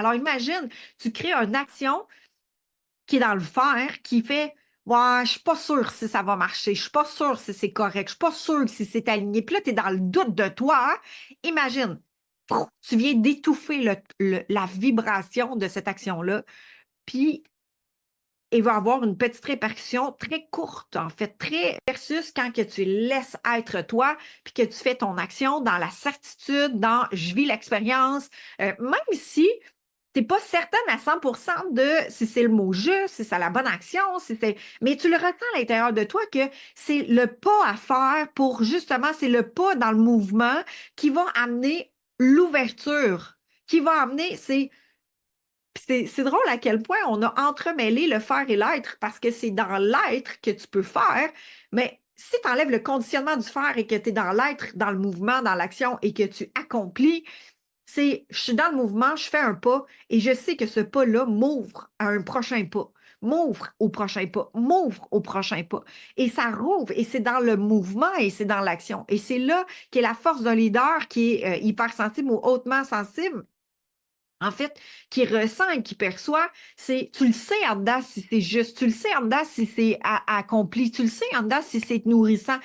Alors, imagine, tu crées une action qui est dans le faire, qui fait ouais, je suis pas sûre si ça va marcher, je suis pas sûre si c'est correct, je suis pas sûre si c'est aligné. Puis là, tu es dans le doute de toi. Hein. Imagine, tu viens d'étouffer la vibration de cette action-là, puis il va avoir une petite répercussion très courte, en fait, très versus quand que tu laisses être toi, puis que tu fais ton action dans la certitude, dans je vis l'expérience, même si t'es pas certaine à 100% de si c'est le mot juste, si c'est la bonne action, si c'est... Mais tu le ressens à l'intérieur de toi que c'est le pas à faire pour justement, c'est le pas dans le mouvement qui va amener l'ouverture, qui va amener, c'est drôle à quel point on a entremêlé le faire et l'être parce que c'est dans l'être que tu peux faire, mais si tu enlèves le conditionnement du faire et que tu es dans l'être, dans le mouvement, dans l'action et que tu accomplis, c'est je suis dans le mouvement, je fais un pas et je sais que ce pas-là m'ouvre à un prochain pas, m'ouvre au prochain pas, m'ouvre au prochain pas. Et ça rouvre et c'est dans le mouvement et c'est dans l'action. Et c'est là qu'est la force d'un leader qui est hypersensible ou hautement sensible en fait, qui ressent et qui perçoit, c'est, tu le sais en dedans si c'est juste, tu le sais en dedans si c'est accompli, tu le sais en dedans si c'est nourrissant.